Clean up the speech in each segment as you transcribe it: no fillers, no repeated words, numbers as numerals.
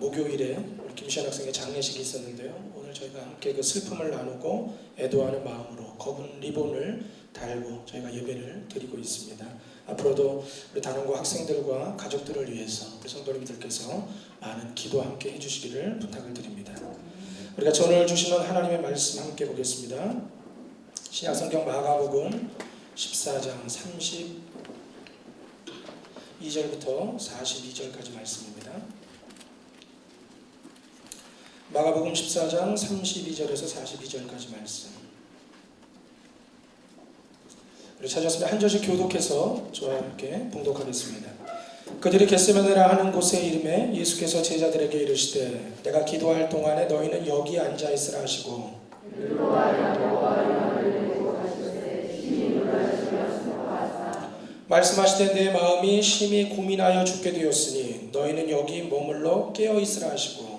목요일에 우리 김시현 학생의 장례식이 있었는데요. 오늘 저희가 함께 그 슬픔을 나누고 애도하는 마음으로 검은 리본을 달고 저희가 예배를 드리고 있습니다. 앞으로도 우리 단원고 학생들과 가족들을 위해서 우리 성도님들께서 많은 기도 함께 해주시기를 부탁을 드립니다. 우리가 오늘 주시는 하나님의 말씀 함께 보겠습니다. 신약성경 마가복음 14장 32절부터 42절까지 말씀입니다. 마가복음 14장 32절에서 42절까지 말씀. 우리 찾았으면 한 절씩 교독해서 저와 함께 봉독하겠습니다. 그들이 겟세마네라 하는 곳에 이름에 예수께서 제자들에게 이르시되 내가 기도할 동안에 너희는 여기 앉아 있으라 하시고 말씀하시되 내 마음이 심히 고민하여 죽게 되었으니 너희는 여기 머물러 깨어 있으라 하시고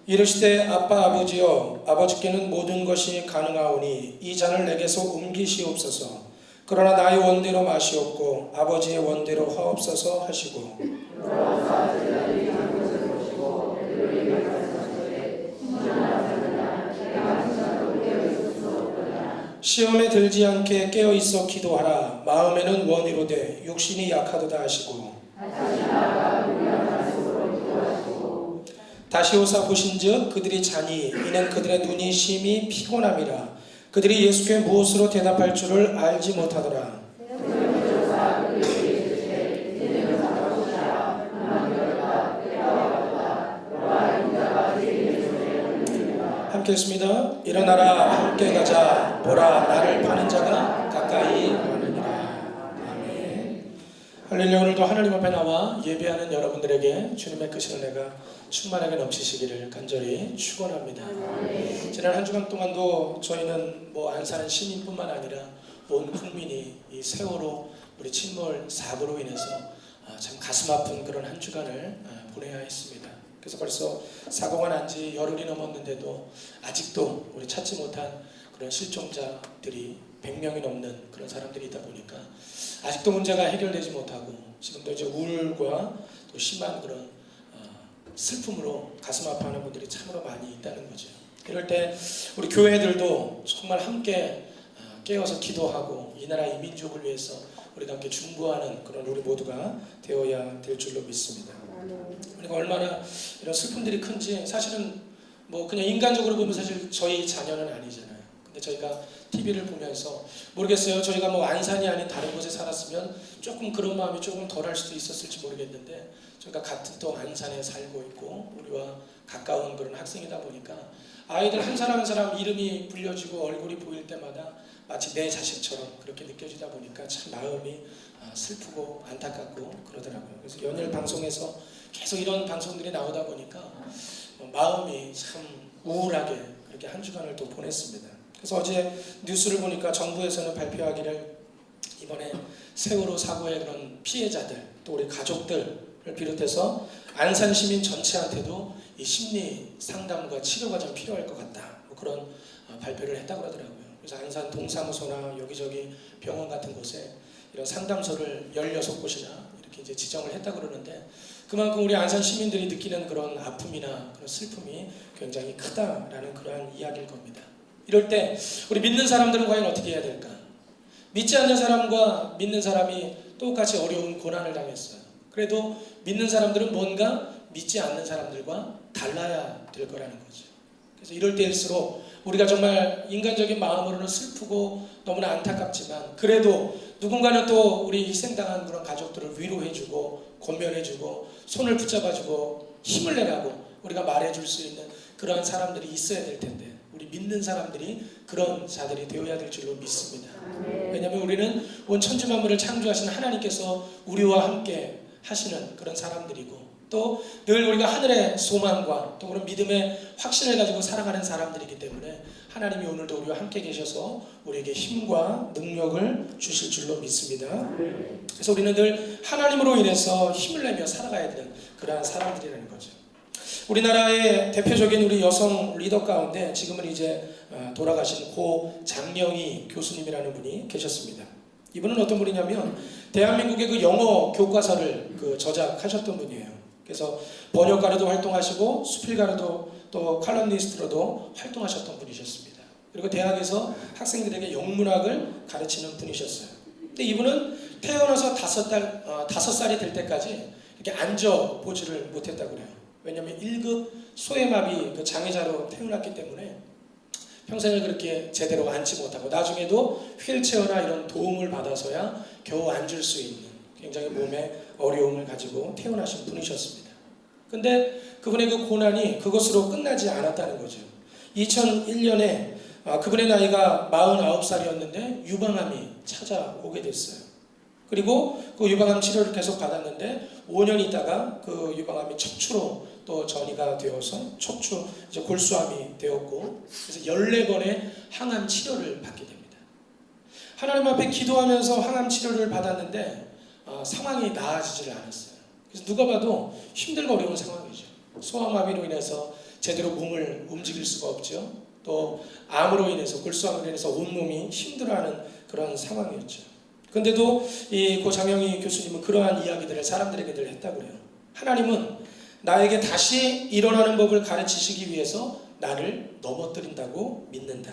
이르시되 아빠 아버지여 아버지께는 모든 것이 가능하오니 이 잔을 내게서 옮기시옵소서. 그러나 나의 원대로 마시옵고 아버지의 원대로 하옵소서 하시고 시험에 들지 않게 깨어있어 기도하라. 마음에는 원이로되 육신이 약하도다 하시고 다시 오사 보신즉 그들이 자니 이는 그들의 눈이 심히 피곤함이라. 그들이 예수께 무엇으로 대답할 줄을 알지 못하더라. 함께 했습니다. 일어나라 함께 가자. 보라 나를 파는 자가 가까이 오느니라. 아멘. 할렐루야. 오늘도 하나님 앞에 나와 예배하는 여러분들에게 주님의 크신 은혜가 충만하게 넘치시기를 간절히 축원합니다. 지난 한 주간 동안도 저희는 안산은 시민뿐만 아니라 온 국민이 이 세월호 우리 침몰 사고로 인해서 참 가슴 아픈 그런 한 주간을 보내야 했습니다. 그래서 벌써 사고가 난 지 열흘이 넘었는데도 아직도 우리 찾지 못한 그런 실종자들이 100명이 넘는 그런 사람들이 있다 보니까 아직도 문제가 해결되지 못하고 지금도 이제 우울과 또 심한 그런 슬픔으로 가슴 아파하는 분들이 참으로 많이 있다는 거죠. 이럴 때 우리 교회들도 정말 함께 깨어서 기도하고 이 나라 이 민족을 위해서 우리가 함께 중보하는 그런 우리 모두가 되어야 될 줄로 믿습니다. 우리가 얼마나 이런 슬픔들이 큰지 사실은 그냥 인간적으로 보면 사실 저희 자녀는 아니잖아요. 근데 저희가 TV를 보면서 모르겠어요. 저희가 안산이 아닌 다른 곳에 살았으면 조금 그런 마음이 조금 덜할 수도 있었을지 모르겠는데 저희가 같은 또 안산에 살고 있고 우리와 가까운 그런 학생이다 보니까 아이들 한 사람 한 사람 이름이 불려지고 얼굴이 보일 때마다 마치 내 자식처럼 그렇게 느껴지다 보니까 참 마음이 슬프고 안타깝고 그러더라고요. 그래서 연일 방송에서 계속 이런 방송들이 나오다 보니까 마음이 참 우울하게 그렇게 한 주간을 또 보냈습니다. 그래서 어제 뉴스를 보니까 정부에서는 발표하기를 이번에 세월호 사고의 그런 피해자들 또 우리 가족들을 비롯해서 안산 시민 전체한테도 이 심리 상담과 치료가 좀 필요할 것 같다. 그런 발표를 했다고 그러더라고요. 그래서 안산 동사무소나 여기저기 병원 같은 곳에 이런 상담소를 16곳이나 이렇게 이제 지정을 했다고 그러는데 그만큼 우리 안산 시민들이 느끼는 그런 아픔이나 그런 슬픔이 굉장히 크다라는 그러한 이야기일 겁니다. 이럴 때 우리 믿는 사람들은 과연 어떻게 해야 될까? 믿지 않는 사람과 믿는 사람이 똑같이 어려운 고난을 당했어요. 그래도 믿는 사람들은 뭔가 믿지 않는 사람들과 달라야 될 거라는 거죠. 그래서 이럴 때일수록 우리가 정말 인간적인 마음으로는 슬프고 너무나 안타깝지만 그래도 누군가는 또 우리 희생당한 그런 가족들을 위로해주고 권면해주고 손을 붙잡아주고 힘을 내라고 우리가 말해줄 수 있는 그러한 사람들이 있어야 될 텐데 우리 믿는 사람들이 그런 자들이 되어야 될 줄로 믿습니다. 왜냐하면 우리는 온 천지 만물을 창조하신 하나님께서 우리와 함께 하시는 그런 사람들이고 또 늘 우리가 하늘의 소망과 또 그런 믿음의 확신을 가지고 살아가는 사람들이기 때문에 하나님이 오늘도 우리와 함께 계셔서 우리에게 힘과 능력을 주실 줄로 믿습니다. 그래서 우리는 늘 하나님으로 인해서 힘을 내며 살아가야 되는 그러한 사람들이라는 거죠. 우리나라의 대표적인 우리 여성 리더 가운데 지금은 이제 돌아가신 고 장영희 교수님이라는 분이 계셨습니다. 이분은 어떤 분이냐면 대한민국의 그 영어 교과서를 저작하셨던 분이에요. 그래서 번역가로도 활동하시고 수필가로도 또 칼럼니스트로도 활동하셨던 분이셨습니다. 그리고 대학에서 학생들에게 영문학을 가르치는 분이셨어요. 근데 이분은 태어나서 5살이 될 때까지 이렇게 앉아보지를 못했다고 그래요. 왜냐하면 1급 소외마비 장애자로 태어났기 때문에 평생을 그렇게 제대로 앉지 못하고 나중에도 휠체어나 이런 도움을 받아서야 겨우 앉을 수 있는 굉장히 몸에 어려움을 가지고 태어나신 분이셨습니다. 근데 그분의 그 고난이 그것으로 끝나지 않았다는 거죠. 2001년에 그분의 나이가 49살이었는데 유방암이 찾아오게 됐어요. 그리고 그 유방암 치료를 계속 받았는데 5년 있다가 그 유방암이 척추로 또 전이가 되어서 척추 이제 골수암이 되었고, 그래서 14번의 항암 치료를 받게 됩니다. 하나님 앞에 기도하면서 항암 치료를 받았는데 상황이 나아지질 않았어요. 그래서 누가 봐도 힘들고 어려운 상황이죠. 소아마비로 인해서 제대로 몸을 움직일 수가 없죠. 또 암으로 인해서, 골수암으로 인해서 온몸이 힘들어하는 그런 상황이었죠. 근데도 고 장영희 교수님은 그러한 이야기들을 사람들에게 늘 했다고 그래요. 하나님은 나에게 다시 일어나는 법을 가르치시기 위해서 나를 넘어뜨린다고 믿는다.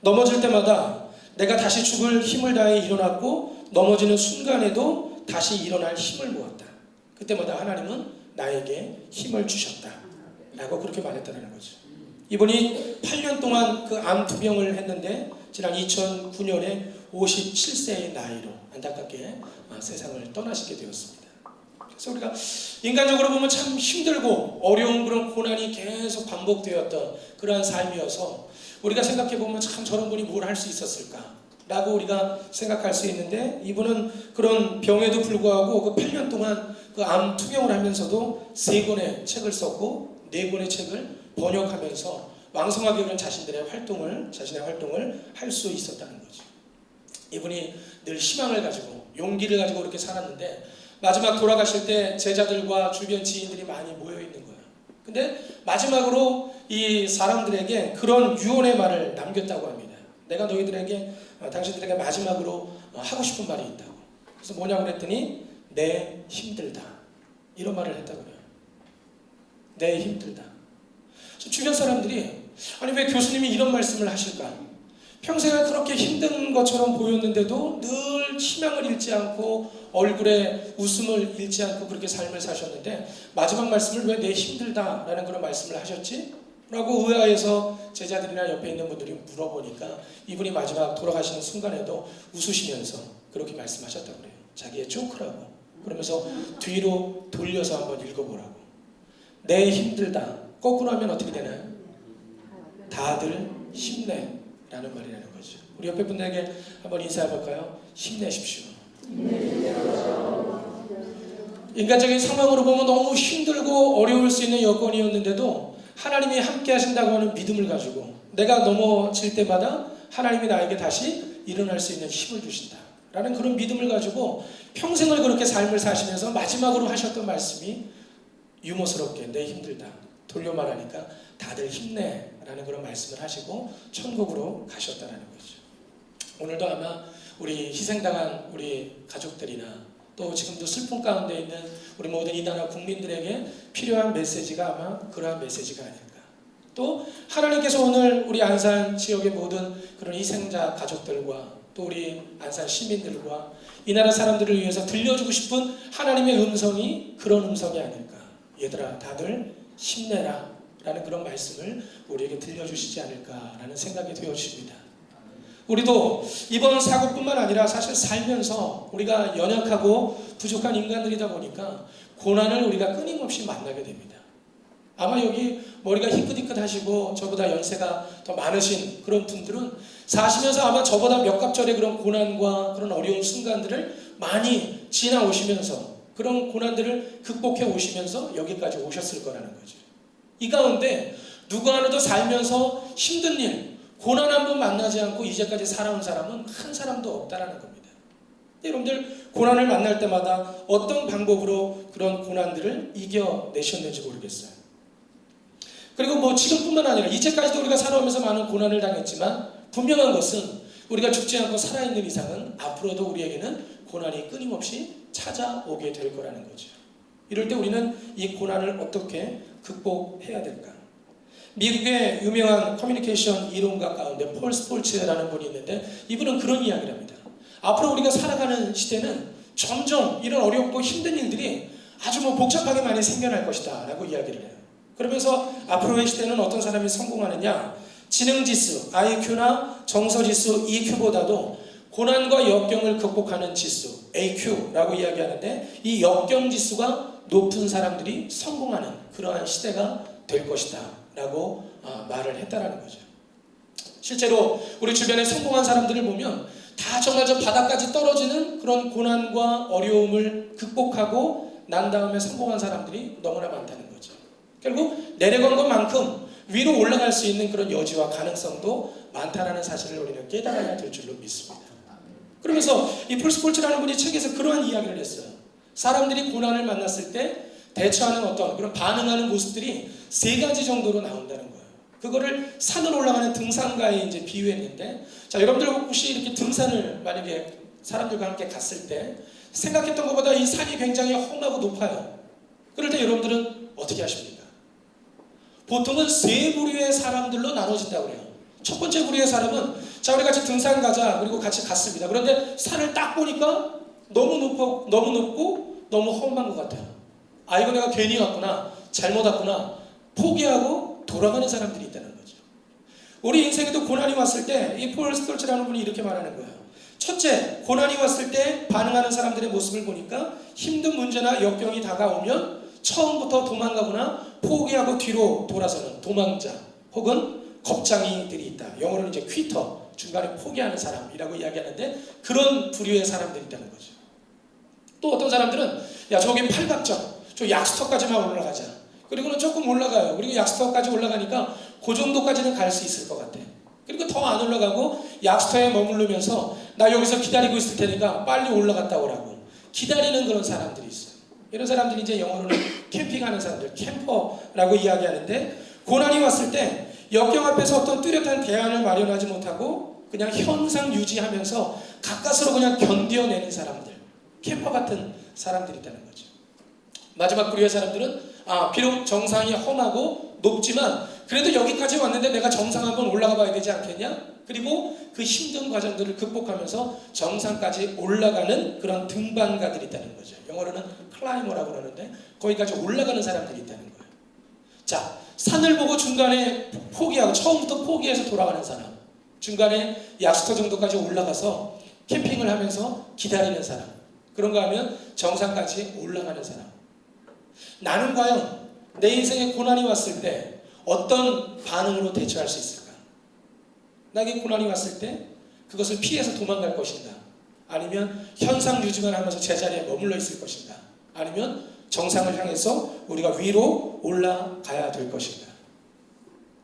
넘어질 때마다 내가 다시 죽을 힘을 다해 일어났고 넘어지는 순간에도 다시 일어날 힘을 모았다. 그때마다 하나님은 나에게 힘을 주셨다 라고 그렇게 말했다는 거죠. 이분이 8년 동안 그 암 투병을 했는데 지난 2009년에 57세의 나이로 안타깝게 세상을 떠나시게 되었습니다. 그래서 우리가 인간적으로 보면 참 힘들고 어려운 그런 고난이 계속 반복되었던 그러한 삶이어서 우리가 생각해 보면 참 저런 분이 뭘 할 수 있었을까 라고 우리가 생각할 수 있는데, 이분은 그런 병에도 불구하고 그 8년 동안 그 암 투병을 하면서도 3권의 책을 썼고 4권의 책을 번역하면서 왕성하게 그런 자신의 활동을 할 수 있었다는 거죠. 이분이 늘 희망을 가지고 용기를 가지고 그렇게 살았는데 마지막 돌아가실 때 제자들과 주변 지인들이 많이 모여 있는 거예요. 근데 마지막으로 이 사람들에게 그런 유언의 말을 남겼다고 합니다. 내가 너희들에게, 당신들에게 마지막으로 하고 싶은 말이 있다고. 그래서 뭐냐고 그랬더니 내 힘들다, 이런 말을 했다고 해요. 내 힘들다. 주변 사람들이 아니 왜 교수님이 이런 말씀을 하실까? 평생을 그렇게 힘든 것처럼 보였는데도 늘 희망을 잃지 않고 얼굴에 웃음을 잃지 않고 그렇게 삶을 사셨는데 마지막 말씀을 왜 내 힘들다라는 그런 말씀을 하셨지? 라고 의아해서 제자들이나 옆에 있는 분들이 물어보니까 이분이 마지막 돌아가시는 순간에도 웃으시면서 그렇게 말씀하셨다고 그래요. 자기의 조크라고. 그러면서 뒤로 돌려서 한번 읽어보라고. 내 힘들다. 거꾸로 하면 어떻게 되나요? 다들 힘내 라는 말이라는 거죠. 우리 옆에 분들에게 한번 인사해볼까요? 힘내십시오. 인간적인 상황으로 보면 너무 힘들고 어려울 수 있는 여건이었는데도 하나님이 함께 하신다고 하는 믿음을 가지고 내가 넘어질 때마다 하나님이 나에게 다시 일어날 수 있는 힘을 주신다 라는 그런 믿음을 가지고 평생을 그렇게 삶을 사시면서 마지막으로 하셨던 말씀이 유머스럽게 내 힘들다 돌려 말하니까 다들 힘내 라는 그런 말씀을 하시고 천국으로 가셨다는 거죠. 오늘도 아마 우리 희생당한 우리 가족들이나 또 지금도 슬픔 가운데 있는 우리 모든 이 나라 국민들에게 필요한 메시지가 아마 그러한 메시지가 아닐까. 또 하나님께서 오늘 우리 안산 지역의 모든 그런 희생자 가족들과 또 우리 안산 시민들과 이 나라 사람들을 위해서 들려주고 싶은 하나님의 음성이 그런 음성이 아닐까. 얘들아 다들 힘내라 라는 그런 말씀을 우리에게 들려주시지 않을까라는 생각이 되어집니다. 우리도 이번 사고뿐만 아니라 사실 살면서 우리가 연약하고 부족한 인간들이다 보니까 고난을 우리가 끊임없이 만나게 됩니다. 아마 여기 머리가 희끗희끗하시고 저보다 연세가 더 많으신 그런 분들은 사시면서 아마 저보다 몇 갑절의 그런 고난과 그런 어려운 순간들을 많이 지나오시면서 그런 고난들을 극복해 오시면서 여기까지 오셨을 거라는 거죠. 이 가운데 누구 하나도 살면서 힘든 일, 고난 한 번 만나지 않고 이제까지 살아온 사람은 한 사람도 없다라는 겁니다. 여러분들 고난을 만날 때마다 어떤 방법으로 그런 고난들을 이겨내셨는지 모르겠어요. 그리고 지금뿐만 아니라 이제까지도 우리가 살아오면서 많은 고난을 당했지만 분명한 것은 우리가 죽지 않고 살아있는 이상은 앞으로도 우리에게는 고난이 끊임없이 찾아오게 될 거라는 거죠. 이럴 때 우리는 이 고난을 어떻게 극복해야 될까? 미국의 유명한 커뮤니케이션 이론가 가운데 폴 스폴츠라는 분이 있는데 이분은 그런 이야기를 합니다. 앞으로 우리가 살아가는 시대는 점점 이런 어렵고 힘든 일들이 아주 복잡하게 많이 생겨날 것이다 라고 이야기를 해요. 그러면서 앞으로의 시대는 어떤 사람이 성공하느냐, 지능지수, IQ나 정서지수, EQ보다도 고난과 역경을 극복하는 지수, AQ라고 이야기하는데 이 역경지수가 높은 사람들이 성공하는 그러한 시대가 될 것이다 라고 말을 했다라는 거죠. 실제로 우리 주변에 성공한 사람들을 보면 다 정말 저 바닥까지 떨어지는 그런 고난과 어려움을 극복하고 난 다음에 성공한 사람들이 너무나 많다는 거죠. 결국 내려간 것만큼 위로 올라갈 수 있는 그런 여지와 가능성도 많다라는 사실을 우리는 깨달아야 될 줄로 믿습니다. 그러면서 이 폴 스폴츠라는 분이 책에서 그러한 이야기를 했어요. 사람들이 고난을 만났을 때 대처하는 어떤 그런 반응하는 모습들이 3가지 정도로 나온다는 거예요. 그거를 산을 올라가는 등산가에 이제 비유했는데, 자, 여러분들 혹시 이렇게 등산을 만약에 사람들과 함께 갔을 때 생각했던 것보다 이 산이 굉장히 험하고 높아요. 그럴 때 여러분들은 어떻게 하십니까? 보통은 3부류의 사람들로 나눠진다고 그래요. 첫 번째 부류의 사람은 자, 우리 같이 등산 가자. 그리고 같이 갔습니다. 그런데 산을 딱 보니까 너무 높고 너무 험한 것 같아요. 아, 이거 내가 괜히 왔구나. 잘못 왔구나. 포기하고 돌아가는 사람들이 있다는 거죠. 우리 인생에도 고난이 왔을 때 이 폴 스톨츠라는 분이 이렇게 말하는 거예요. 첫째, 고난이 왔을 때 반응하는 사람들의 모습을 보니까 힘든 문제나 역경이 다가오면 처음부터 도망가거나 포기하고 뒤로 돌아서는 도망자 혹은 겁장이들이 있다. 영어로는 이제 퀴터, 중간에 포기하는 사람이라고 이야기하는데 그런 부류의 사람들이 있다는 거죠. 또 어떤 사람들은 야, 저기 팔각정, 저 약수터까지만 올라가자. 그리고는 조금 올라가요. 그리고 약수터까지 올라가니까 그 정도까지는 갈 수 있을 것 같아. 그리고 더 안 올라가고 약수터에 머무르면서 나 여기서 기다리고 있을 테니까 빨리 올라갔다 오라고 기다리는 그런 사람들이 있어요. 이런 사람들이 이제 영어로는 캠핑하는 사람들, 캠퍼라고 이야기하는데 고난이 왔을 때 역경 앞에서 어떤 뚜렷한 대안을 마련하지 못하고 그냥 현상 유지하면서 가까스로 그냥 견뎌내는 사람들, 캠퍼 같은 사람들이 있다는 거죠. 마지막 부류의 사람들은 비록 정상이 험하고 높지만 그래도 여기까지 왔는데 내가 정상 한번 올라가 봐야 되지 않겠냐? 그리고 그 힘든 과정들을 극복하면서 정상까지 올라가는 그런 등반가들이 있다는 거죠. 영어로는 클라이머라고 그러는데 거기까지 올라가는 사람들이 있다는 거예요. 자, 산을 보고 중간에 포기하고 처음부터 포기해서 돌아가는 사람, 중간에 약수터 정도까지 올라가서 캠핑을 하면서 기다리는 사람, 그런가 하면 정상까지 올라가는 사람. 나는 과연 내 인생에 고난이 왔을 때 어떤 반응으로 대처할 수 있을까? 나에게 고난이 왔을 때 그것을 피해서 도망갈 것인가? 아니면 현상 유지만 하면서 제자리에 머물러 있을 것인가? 아니면 정상을 향해서 우리가 위로 올라가야 될 것인가?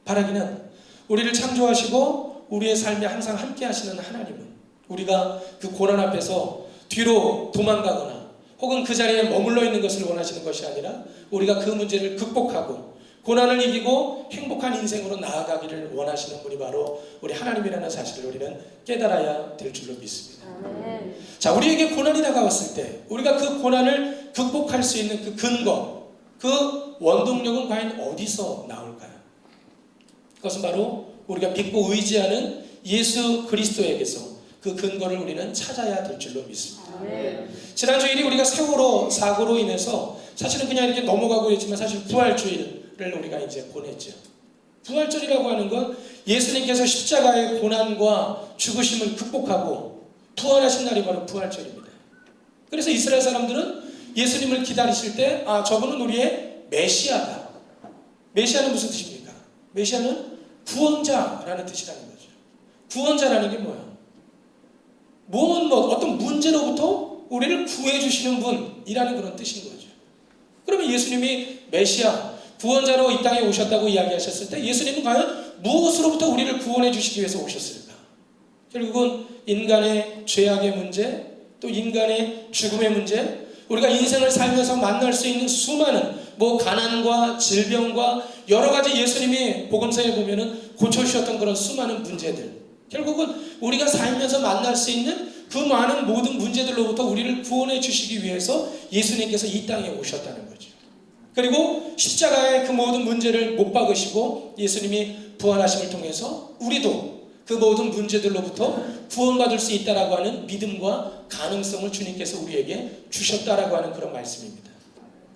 바라기는 우리를 창조하시고 우리의 삶에 항상 함께 하시는 하나님은 우리가 그 고난 앞에서 뒤로 도망가거나 혹은 그 자리에 머물러 있는 것을 원하시는 것이 아니라 우리가 그 문제를 극복하고 고난을 이기고 행복한 인생으로 나아가기를 원하시는 분이 바로 우리 하나님이라는 사실을 우리는 깨달아야 될 줄로 믿습니다. 자, 우리에게 고난이 다가왔을 때 우리가 그 고난을 극복할 수 있는 그 근거, 그 원동력은 과연 어디서 나올까요? 그것은 바로 우리가 믿고 의지하는 예수 그리스도에게서 그 근거를 우리는 찾아야 될 줄로 믿습니다. 지난주 일이 우리가 세월호 사고로 인해서 사실은 그냥 이렇게 넘어가고 있지만 사실 부활주일을 우리가 이제 보냈죠. 부활절이라고 하는 건 예수님께서 십자가의 고난과 죽으심을 극복하고 부활하신 날이 바로 부활절입니다. 그래서 이스라엘 사람들은 예수님을 기다리실 때 저분은 우리의 메시아다. 메시아는 무슨 뜻입니까? 메시아는 구원자라는 뜻이라는 거죠. 구원자라는 게 뭐야? 어떤 문제로부터 우리를 구해주시는 분이라는 그런 뜻인 거죠. 그러면 예수님이 메시아, 구원자로 이 땅에 오셨다고 이야기하셨을 때 예수님은 과연 무엇으로부터 우리를 구원해 주시기 위해서 오셨을까? 결국은 인간의 죄악의 문제, 또 인간의 죽음의 문제, 우리가 인생을 살면서 만날 수 있는 수많은 가난과 질병과 여러 가지 예수님이 복음서에 보면은 고쳐주셨던 그런 수많은 문제들, 결국은 우리가 살면서 만날 수 있는 그 많은 모든 문제들로부터 우리를 구원해 주시기 위해서 예수님께서 이 땅에 오셨다는 거죠. 그리고 십자가의 그 모든 문제를 못 박으시고 예수님이 부활하심을 통해서 우리도 그 모든 문제들로부터 구원받을 수 있다라고 하는 믿음과 가능성을 주님께서 우리에게 주셨다라고 하는 그런 말씀입니다.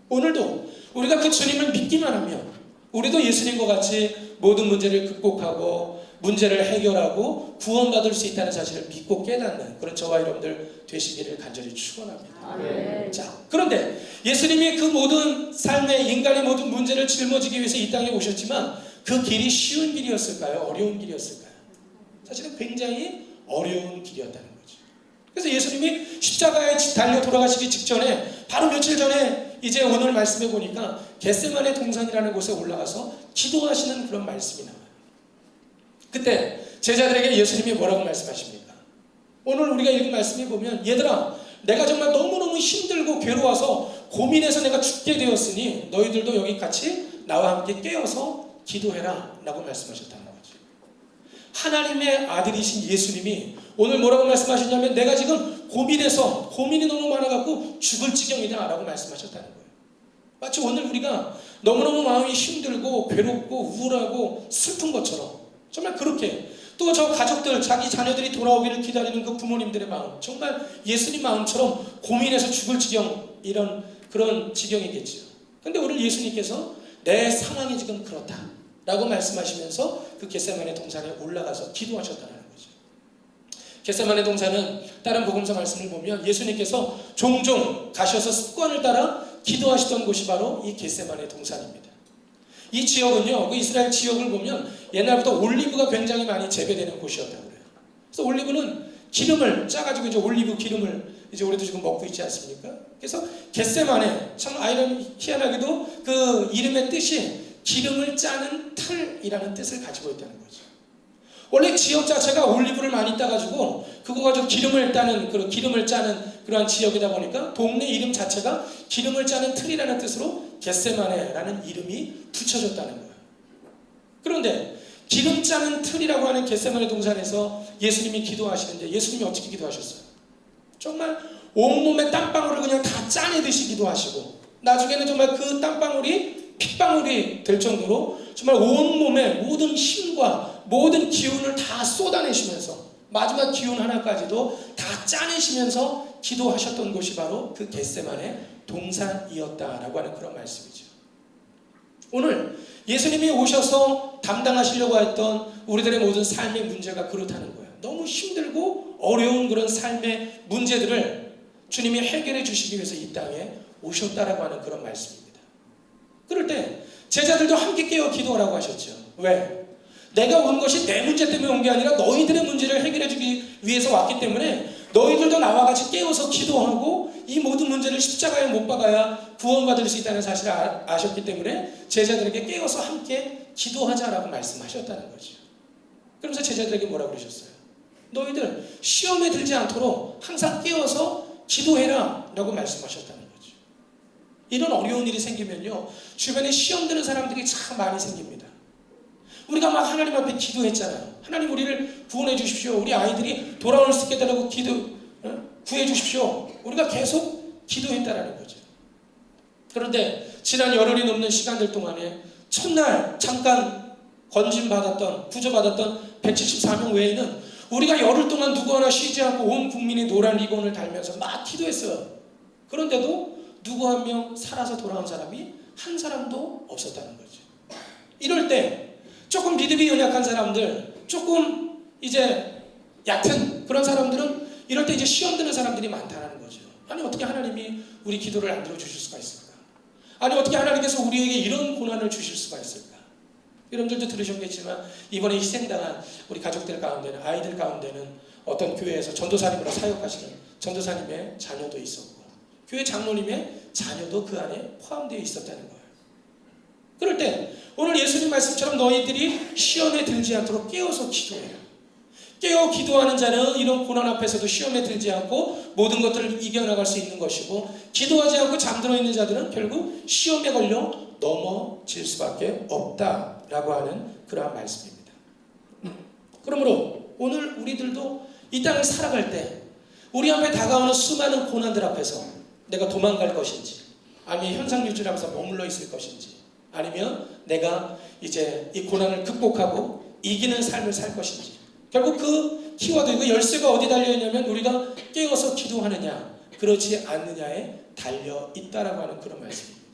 오늘도 우리가 그 주님을 믿기만 하면 우리도 예수님과 같이 모든 문제를 극복하고 문제를 해결하고 구원받을 수 있다는 사실을 믿고 깨닫는 그런 저와 여러분들 되시기를 간절히 축원합니다. 네. 자, 그런데 예수님이 그 모든 삶의 인간의 모든 문제를 짊어지기 위해서 이 땅에 오셨지만 그 길이 쉬운 길이었을까요? 어려운 길이었을까요? 사실은 굉장히 어려운 길이었다는 거죠. 그래서 예수님이 십자가에 달려 돌아가시기 직전에 바로 며칠 전에 이제 오늘 말씀해 보니까 겟세마네 동산이라는 곳에 올라가서 기도하시는 그런 말씀이 나와요. 그때 제자들에게 예수님이 뭐라고 말씀하십니까? 오늘 우리가 읽은 말씀에 보면 얘들아 내가 정말 너무너무 힘들고 괴로워서 고민해서 내가 죽게 되었으니 너희들도 여기 같이 나와 함께 깨어서 기도해라 라고 말씀하셨다는 거죠. 하나님의 아들이신 예수님이 오늘 뭐라고 말씀하셨냐면 내가 지금 고민해서 고민이 너무 많아갖고 죽을 지경이다 라고 말씀하셨다는 거예요. 마치 오늘 우리가 너무너무 마음이 힘들고 괴롭고 우울하고 슬픈 것처럼 정말 그렇게 또 저 가족들 자기 자녀들이 돌아오기를 기다리는 그 부모님들의 마음 정말 예수님 마음처럼 고민해서 죽을 지경 이런 그런 지경이겠죠. 근데 오늘 예수님께서 내 상황이 지금 그렇다 라고 말씀하시면서 그 겟세마네 동산에 올라가서 기도하셨다는 거죠. 겟세마네 동산은 다른 복음서 말씀을 보면 예수님께서 종종 가셔서 습관을 따라 기도하시던 곳이 바로 이 겟세마네 동산입니다. 이 지역은요, 그 이스라엘 지역을 보면 옛날부터 올리브가 굉장히 많이 재배되는 곳이었다고 그래요. 그래서 올리브는 기름을 짜가지고 이제 올리브 기름을 이제 우리도 지금 먹고 있지 않습니까? 그래서 겟세마네 참 희한하게도 그 이름의 뜻이 기름을 짜는 틀이라는 뜻을 가지고 있다는 거죠. 원래 지역 자체가 올리브를 많이 따가지고 그거 가지고 기름을 짜는 그러한 지역이다 보니까 동네 이름 자체가 기름을 짜는 틀이라는 뜻으로 겟세마네라는 이름이 붙여졌다는 거예요. 그런데 기름 짜는 틀이라고 하는 겟세마네 동산에서 예수님이 기도하시는데 예수님이 어떻게 기도하셨어요? 정말 온몸에 땀방울을 그냥 다 짜내듯이 기도하시고 나중에는 정말 그 땀방울이 핏방울이 될 정도로 정말 온몸에 모든 힘과 모든 기운을 다 쏟아내시면서 마지막 기운 하나까지도 다 짜내시면서 기도하셨던 곳이 바로 그 겟세마네 동산이었다라고 하는 그런 말씀이죠. 오늘 예수님이 오셔서 담당하시려고 했던 우리들의 모든 삶의 문제가 그렇다는 거예요. 너무 힘들고 어려운 그런 삶의 문제들을 주님이 해결해 주시기 위해서 이 땅에 오셨다라고 하는 그런 말씀입니다. 그럴 때 제자들도 함께 깨어 기도하라고 하셨죠. 왜? 내가 온 것이 내 문제 때문에 온 게 아니라 너희들의 문제를 해결해 주기 위해서 왔기 때문에 너희들도 나와 같이 깨어서 기도하고 이 모든 문제를 십자가에 못 박아야 구원받을 수 있다는 사실을 아셨기 때문에 제자들에게 깨어서 함께 기도하자라고 말씀하셨다는 거죠. 그러면서 제자들에게 뭐라고 그러셨어요? 너희들 시험에 들지 않도록 항상 깨어서 기도해라 라고 말씀하셨다는 거죠. 이런 어려운 일이 생기면요 주변에 시험 드는 사람들이 참 많이 생깁니다. 우리가 막 하나님 앞에 기도했잖아요. 하나님 우리를 구원해 주십시오. 우리 아이들이 돌아올 수 있게 해달라고 구해 주십시오. 우리가 계속 기도했다라는 거죠. 그런데 지난 열흘이 넘는 시간들 동안에 첫날 잠깐 구조받았던 174명 외에는 우리가 열흘 동안 누구 하나 쉬지 않고 온 국민이 노란 리본을 달면서 막 기도했어요. 그런데도 누구 한 명 살아서 돌아온 사람이 한 사람도 없었다는 거죠. 이럴 때 조금 믿음이 연약한 사람들, 조금 이제 얕은 그런 사람들은 이럴 때 이제 시험 드는 사람들이 많다는 거죠. 아니 어떻게 하나님이 우리 기도를 안 들어주실 수가 있을까? 아니 어떻게 하나님께서 우리에게 이런 고난을 주실 수가 있을까? 여러분들도 들으셨겠지만 이번에 희생당한 우리 가족들 가운데는 아이들 가운데는 어떤 교회에서 전도사님으로 사역하시는 전도사님의 자녀도 있었고 교회 장로님의 자녀도 그 안에 포함되어 있었다는 거예요. 그럴 때 오늘 예수님 말씀처럼 너희들이 시험에 들지 않도록 깨어서 기도해라. 깨어 기도하는 자는 이런 고난 앞에서도 시험에 들지 않고 모든 것들을 이겨나갈 수 있는 것이고 기도하지 않고 잠들어 있는 자들은 결국 시험에 걸려 넘어질 수밖에 없다라고 하는 그러한 말씀입니다. 그러므로 오늘 우리들도 이 땅을 살아갈 때 우리 앞에 다가오는 수많은 고난들 앞에서 내가 도망갈 것인지, 아니면 현상유지하면서 머물러 있을 것인지, 아니면 내가 이제 이 고난을 극복하고 이기는 삶을 살 것인지, 결국 그 키워드, 그 열쇠가 어디 달려있냐면 우리가 깨어서 기도하느냐 그렇지 않느냐에 달려있다라고 하는 그런 말씀입니다.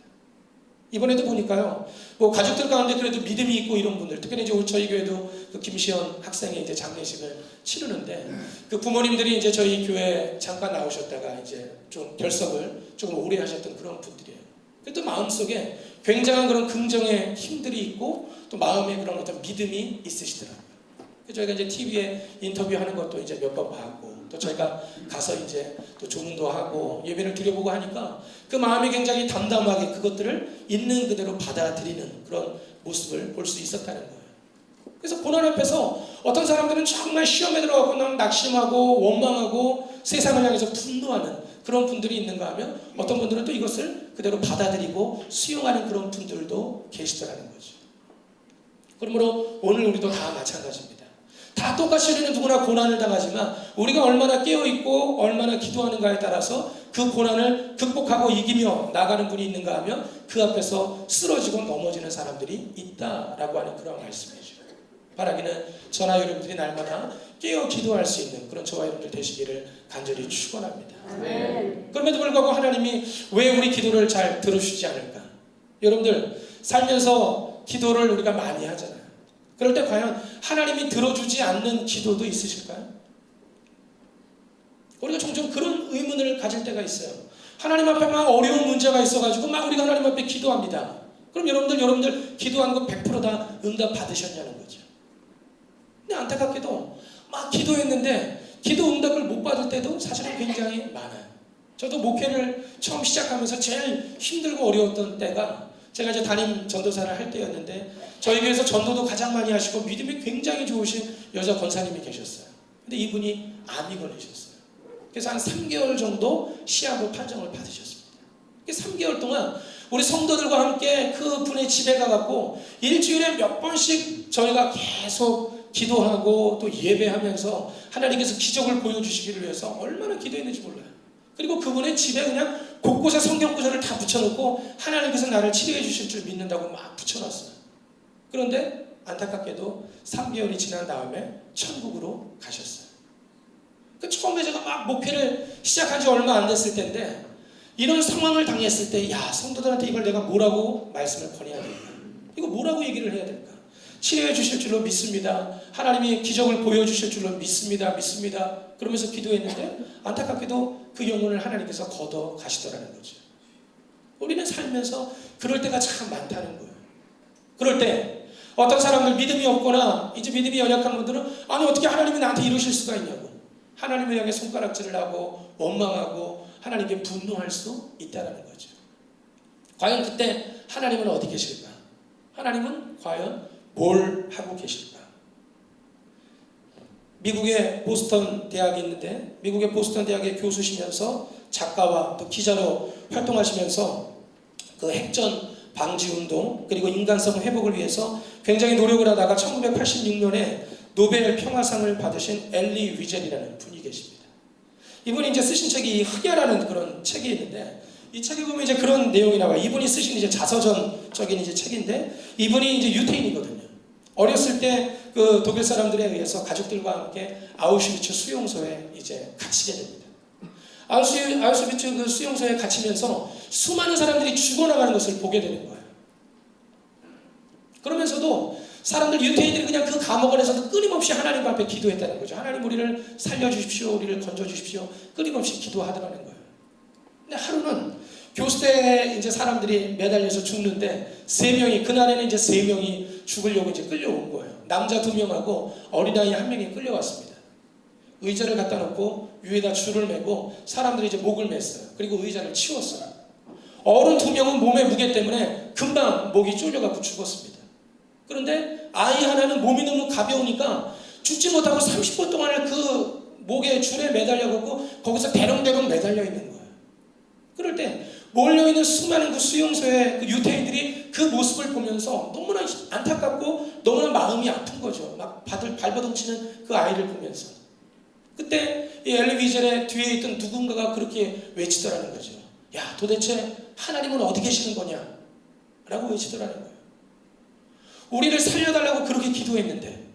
이번에도 보니까요, 뭐 가족들 가운데 그래도 믿음이 있고 이런 분들, 특별히 이제 저희 교회도 그 김시현 학생의 이제 장례식을 치르는데, 그 부모님들이 이제 저희 교회 잠깐 나오셨다가 이제 좀 결석을 조금 오래 하셨던 그런 분들이에요. 그래도 마음속에 굉장한 그런 긍정의 힘들이 있고 또 마음에 그런 어떤 믿음이 있으시더라고요. 저희가 이제 TV에 인터뷰하는 것도 이제 몇 번 봤고, 또 저희가 가서 이제 또 조문도 하고 예배를 드려보고 하니까 그 마음이 굉장히 담담하게 그것들을 있는 그대로 받아들이는 그런 모습을 볼 수 있었다는 거예요. 그래서 고난 앞에서 어떤 사람들은 정말 시험에 들어가고 난 낙심하고 원망하고 세상을 향해서 분노하는 그런 분들이 있는가 하면, 어떤 분들은 또 이것을 그대로 받아들이고 수용하는 그런 분들도 계시더라는 거죠. 그러므로 오늘 우리도 다 마찬가지입니다. 다 똑같이 우리는 누구나 고난을 당하지만 우리가 얼마나 깨어있고 얼마나 기도하는가에 따라서 그 고난을 극복하고 이기며 나가는 분이 있는가 하면 그 앞에서 쓰러지고 넘어지는 사람들이 있다라고 하는 그런 말씀이죠. 바라기는 저나 여러분들이 날마다 깨어 기도할 수 있는 그런 저와 여러분들 되시기를 간절히 축원합니다. 그럼에도 불구하고 하나님이 왜 우리 기도를 잘 들어주시지 않을까? 여러분들 살면서 기도를 우리가 많이 하잖아요. 그럴 때 과연 하나님이 들어주지 않는 기도도 있으실까요? 우리가 종종 그런 의문을 가질 때가 있어요. 하나님 앞에 막 어려운 문제가 있어가지고 막 우리가 하나님 앞에 기도합니다. 그럼 여러분들 기도한 거 100% 다 응답 받으셨냐는 거죠. 근데 안타깝게도 막 기도했는데 기도 응답을 못 받을 때도 사실은 굉장히 많아요. 저도 목회를 처음 시작하면서 제일 힘들고 어려웠던 때가, 제가 이제 담임 전도사를 할 때였는데 저희 교회에서 전도도 가장 많이 하시고 믿음이 굉장히 좋으신 여자 권사님이 계셨어요. 근데 이분이 암이 걸리셨어요. 그래서 한 3개월 정도 시한부 판정을 받으셨습니다. 3개월 동안 우리 성도들과 함께 그 분의 집에 가갖고 일주일에 몇 번씩 저희가 계속 기도하고 또 예배하면서 하나님께서 기적을 보여주시기를 위해서 얼마나 기도했는지 몰라요. 그리고 그분의 집에 그냥 곳곳에 성경 구절을 다 붙여놓고 하나님께서 나를 치료해 주실 줄 믿는다고 막 붙여놨어요. 그런데 안타깝게도 3개월이 지난 다음에 천국으로 가셨어요. 그 처음에 제가 막 목회를 시작한 지 얼마 안 됐을 텐데 이런 상황을 당했을 때, 야, 성도들한테 이걸 내가 뭐라고 말씀을 권해야 될까? 이거 뭐라고 얘기를 해야 될까? 치료해 주실 줄로 믿습니다. 하나님이 기적을 보여주실 줄로 믿습니다. 그러면서 기도했는데 안타깝게도 그 영혼을 하나님께서 걷어 가시더라는 거죠. 우리는 살면서 그럴 때가 참 많다는 거예요. 그럴 때 어떤 사람들 믿음이 없거나 이제 믿음이 연약한 분들은, 아니 어떻게 하나님이 나한테 이러실 수가 있냐고 하나님을 향해 손가락질을 하고 원망하고 하나님께 분노할 수 있다는 거죠. 과연 그때 하나님은 어디 계실까? 하나님은 과연 뭘 하고 계실까? 미국의 보스턴 대학이 있는데, 미국의 보스턴 대학의 교수시면서 작가와 또 기자로 활동하시면서 그 핵전 방지 운동 그리고 인간성 회복을 위해서 굉장히 노력을 하다가 1986년에 노벨 평화상을 받으신 엘리 위젤이라는 분이 계십니다. 이분이 이제 쓰신 책이 흑야라는 그런 책이 있는데, 이 책에 보면 이제 그런 내용이 나와요. 이분이 쓰신 이제 자서전적인 이제 책인데, 이분이 이제 유태인이거든요. 어렸을 때 그 독일 사람들에 의해서 가족들과 함께 아우슈비츠 수용소에 이제 갇히게 됩니다. 아우슈비츠 그 수용소에 갇히면서 수많은 사람들이 죽어나가는 것을 보게 되는 거예요. 그러면서도 사람들, 유태인들이 그냥 그 감옥 안에서도 끊임없이 하나님 앞에 기도했다는 거죠. 하나님 우리를 살려주십시오, 우리를 건져주십시오, 끊임없이 기도하더라는 거예요. 근데 하루는 교수대에 이제 사람들이 매달려서 죽는데 그날에는 이제 3명이 죽으려고 이제 끌려온 거예요. 남자 2명하고 어린아이 1명이 끌려왔습니다. 의자를 갖다 놓고 위에다 줄을 매고 사람들이 이제 목을 맸어요. 그리고 의자를 치웠어요. 어른 2명은 몸의 무게 때문에 금방 목이 쫄려갖고 죽었습니다. 그런데 아이 하나는 몸이 너무 가벼우니까 죽지 못하고 30분 동안을 그 목에 줄에 매달려갖고 거기서 대롱대롱 매달려 있는 거예요. 그럴 때 몰려있는 수많은 그 수용소의 그 유태인들이 그 모습을 보면서 너무나 안타깝고 너무나 마음이 아픈 거죠. 막 발버둥치는 그 아이를 보면서. 그때 이 엘리 위젤의 뒤에 있던 누군가가 그렇게 외치더라는 거죠. 야, 도대체 하나님은 어디 계시는 거냐? 라고 외치더라는 거예요. 우리를 살려달라고 그렇게 기도했는데,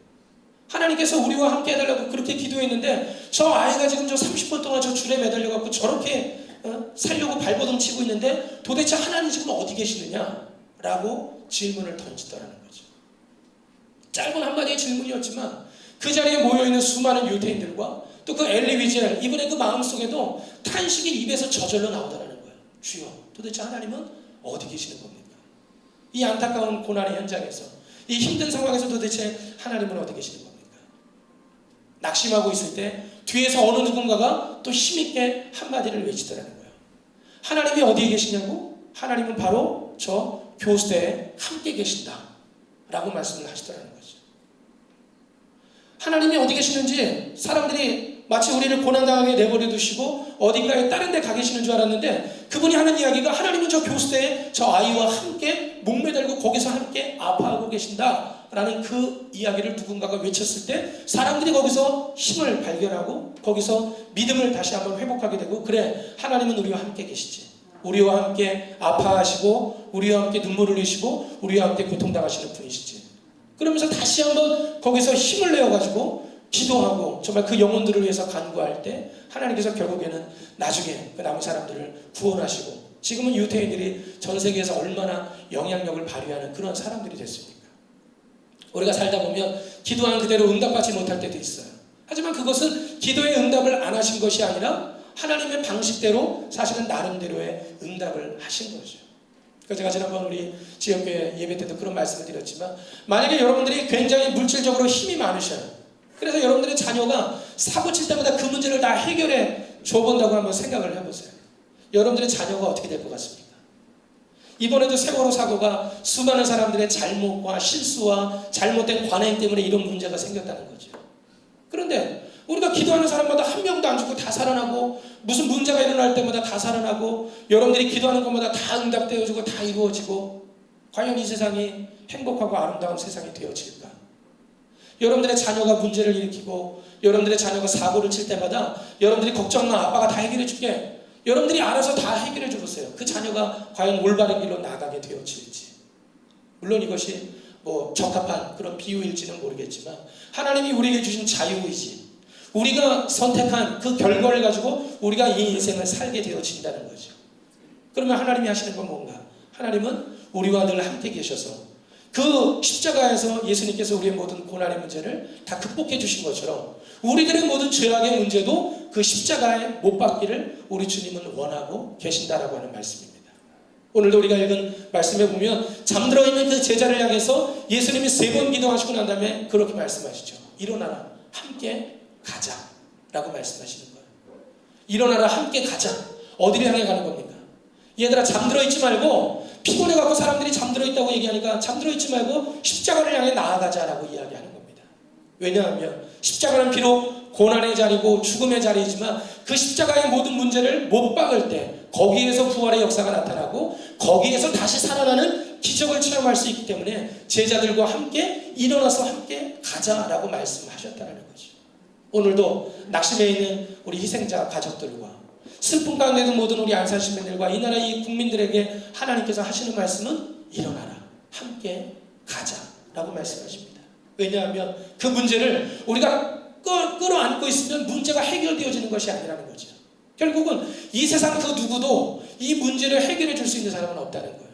하나님께서 우리와 함께 해달라고 그렇게 기도했는데, 저 아이가 지금 저 30분 동안 저 줄에 매달려갖고 저렇게 살려고 발버둥 치고 있는데 도대체 하나님 지금 어디 계시느냐? 라고 질문을 던지더라는 거죠. 짧은 한마디의 질문이었지만 그 자리에 모여있는 수많은 유대인들과 또 그 엘리 위젤, 이분의 그 마음속에도 탄식이 입에서 저절로 나오더라는 거예요. 주여, 도대체 하나님은 어디 계시는 겁니까? 이 안타까운 고난의 현장에서, 이 힘든 상황에서 도대체 하나님은 어디 계시는 겁니까? 낙심하고 있을 때 뒤에서 어느 누군가가 또 힘있게 한마디를 외치더라는 거예요. 하나님이 어디에 계시냐고? 하나님은 바로 저 교수대에 함께 계신다 라고 말씀을 하시더라는 거죠. 하나님이 어디 계시는지 사람들이 마치 우리를 고난당하게 내버려 두시고 어딘가에 다른 데 가 계시는 줄 알았는데, 그분이 하는 이야기가 하나님은 저 교수대에 저 아이와 함께 목매달고 거기서 함께 아파하고 계신다 라는 그 이야기를 누군가가 외쳤을 때 사람들이 거기서 힘을 발견하고 거기서 믿음을 다시 한번 회복하게 되고, 그래, 하나님은 우리와 함께 계시지. 우리와 함께 아파하시고 우리와 함께 눈물을 흘리시고 우리와 함께 고통당하시는 분이시지. 그러면서 다시 한번 거기서 힘을 내어가지고 기도하고 정말 그 영혼들을 위해서 간구할 때 하나님께서 결국에는 나중에 그 남은 사람들을 구원하시고, 지금은 유태인들이 전 세계에서 얼마나 영향력을 발휘하는 그런 사람들이 됐습니까? 우리가 살다 보면 기도한 그대로 응답받지 못할 때도 있어요. 하지만 그것은 기도의 응답을 안 하신 것이 아니라 하나님의 방식대로 사실은 나름대로의 응답을 하신 거죠. 그래서 제가 지난번 우리 지역교회 예배 때도 그런 말씀을 드렸지만, 만약에 여러분들이 굉장히 물질적으로 힘이 많으셔요. 그래서 여러분들의 자녀가 사고 칠 때마다 그 문제를 다 해결해 줘본다고 한번 생각을 해보세요. 여러분들의 자녀가 어떻게 될 것 같습니까? 이번에도 세월호 사고가 수많은 사람들의 잘못과 실수와 잘못된 관행 때문에 이런 문제가 생겼다는 거죠. 그런데 우리가 기도하는 사람마다 한 명도 안 죽고 다 살아나고, 무슨 문제가 일어날 때마다 다 살아나고, 여러분들이 기도하는 것마다 다 응답되어지고 다 이루어지고, 과연 이 세상이 행복하고 아름다운 세상이 되어질까? 여러분들의 자녀가 문제를 일으키고 여러분들의 자녀가 사고를 칠 때마다 여러분들이 걱정 마, 아빠가 다 해결해 줄게, 여러분들이 알아서 다 해결해 주세요. 그 자녀가 과연 올바른 길로 나가게 되어질지. 물론 이것이 뭐 적합한 그런 비유일지는 모르겠지만, 하나님이 우리에게 주신 자유의지, 우리가 선택한 그 결과를 가지고 우리가 이 인생을 살게 되어진다는 거죠. 그러면 하나님이 하시는 건 뭔가? 하나님은 우리와 늘 함께 계셔서 그 십자가에서 예수님께서 우리의 모든 고난의 문제를 다 극복해 주신 것처럼 우리들의 모든 죄악의 문제도 그 십자가에 못 박기를 우리 주님은 원하고 계신다라고 하는 말씀입니다. 오늘도 우리가 읽은 말씀에 보면 잠들어 있는 그 제자를 향해서 예수님이 3번 기도하시고 난 다음에 그렇게 말씀하시죠. 일어나라, 함께 가자 라고 말씀하시는 거예요. 일어나라, 함께 가자. 어디를 향해 가는 겁니까? 얘들아, 잠들어 있지 말고, 피곤해갖고 사람들이 잠들어 있다고 얘기하니까 잠들어 있지 말고 십자가를 향해 나아가자라고 이야기하는 겁니다. 왜냐하면 십자가는 비록 고난의 자리고 죽음의 자리이지만 그 십자가의 모든 문제를 못 박을 때 거기에서 부활의 역사가 나타나고 거기에서 다시 살아나는 기적을 체험할 수 있기 때문에 제자들과 함께 일어나서 함께 가자라고 말씀하셨다는 거죠. 오늘도 낙심해 있는 우리 희생자 가족들과 슬픔 가운데도 모든 우리 안산 시민들과 이 나라 이 국민들에게 하나님께서 하시는 말씀은 일어나라, 함께 가자라고 말씀하십니다. 왜냐하면 그 문제를 우리가 끌어안고 있으면 문제가 해결되어지는 것이 아니라는 거죠. 결국은 이 세상 그 누구도 이 문제를 해결해 줄 수 있는 사람은 없다는 거예요.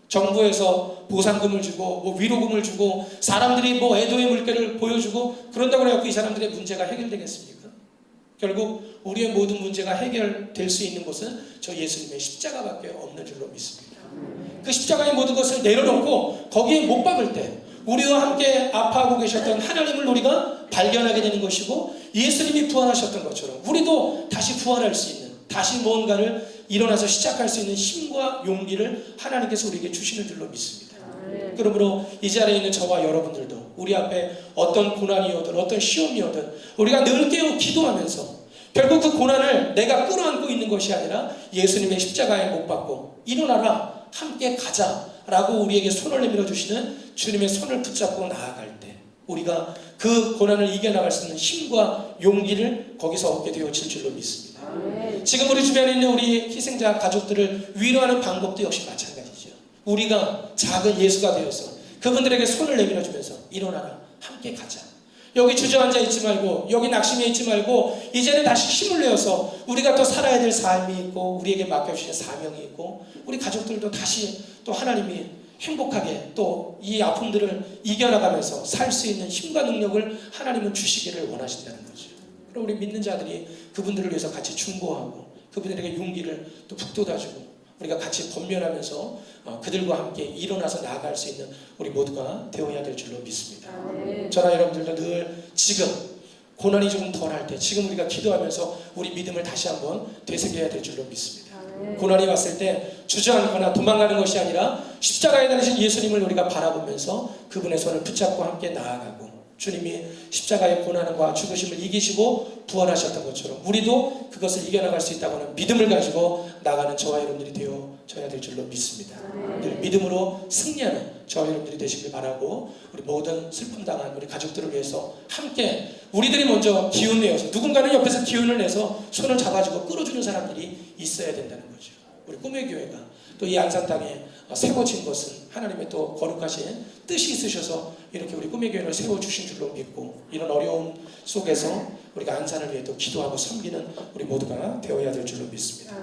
정부에서 보상금을 주고 뭐 위로금을 주고 사람들이 뭐 애도의 물결을 보여주고 그런다고 해서 이 사람들의 문제가 해결되겠습니까? 결국 우리의 모든 문제가 해결될 수 있는 곳은 저 예수님의 십자가밖에 없는 줄로 믿습니다. 그 십자가의 모든 것을 내려놓고 거기에 못 박을 때 우리와 함께 아파하고 계셨던 하나님을 우리가 발견하게 되는 것이고, 예수님이 부활하셨던 것처럼 우리도 다시 부활할 수 있는, 다시 무언가를 일어나서 시작할 수 있는 힘과 용기를 하나님께서 우리에게 주시는 줄로 믿습니다. 그러므로 이 자리에 있는 저와 여러분들도 우리 앞에 어떤 고난이 오든 어떤 시험이 오든 우리가 늘 깨어 기도하면서 결국 그 고난을 내가 끌어안고 있는 것이 아니라 예수님의 십자가에 못 박고 일어나라 함께 가자라고 우리에게 손을 내밀어 주시는 주님의 손을 붙잡고 나아갈 때 우리가 그 고난을 이겨나갈 수 있는 힘과 용기를 거기서 얻게 되어질 줄로 믿습니다. 지금 우리 주변에 있는 우리 희생자 가족들을 위로하는 방법도 역시 마찬가지죠. 우리가 작은 예수가 되어서 그분들에게 손을 내밀어 주면서 일어나라 함께 가자. 여기 주저앉아 있지 말고 여기 낙심해 있지 말고 이제는 다시 힘을 내어서 우리가 또 살아야 될 삶이 있고 우리에게 맡겨주신 사명이 있고 우리 가족들도 다시 또 하나님이 행복하게 또 이 아픔들을 이겨나가면서 살 수 있는 힘과 능력을 하나님은 주시기를 원하신다는 거죠. 그럼 우리 믿는 자들이 그분들을 위해서 같이 중보하고 그분들에게 용기를 또 북돋아주고 우리가 같이 권면하면서 그들과 함께 일어나서 나아갈 수 있는 우리 모두가 되어야 될 줄로 믿습니다. 저나 여러분들도 늘 지금 고난이 조금 덜할 때 지금 우리가 기도하면서 우리 믿음을 다시 한번 되새겨야 될 줄로 믿습니다. 고난이 왔을 때 주저앉거나 도망가는 것이 아니라 십자가에 달리신 예수님을 우리가 바라보면서 그분의 손을 붙잡고 함께 나아가고 주님이 십자가의 고난과 죽으심을 이기시고 부활하셨던 것처럼 우리도 그것을 이겨나갈 수 있다고 하는 믿음을 가지고 나가는 저와 여러분들이 되어져야 될 줄로 믿습니다. 늘 믿음으로 승리하는 저와 여러분들이 되시길 바라고 우리 모든 슬픔 당한 우리 가족들을 위해서 함께 우리들이 먼저 기운 내어서 누군가는 옆에서 기운을 내서 손을 잡아주고 끌어주는 사람들이 있어야 된다는 거죠. 우리 꿈의 교회가 또 이 안산 땅에 세워진 것은 하나님의 또 거룩하신 뜻이 있으셔서 이렇게 우리 꿈의 교회를 세워주신 줄로 믿고 이런 어려움 속에서 우리가 안산을 위해 또 기도하고 섬기는 우리 모두가 되어야 될 줄로 믿습니다.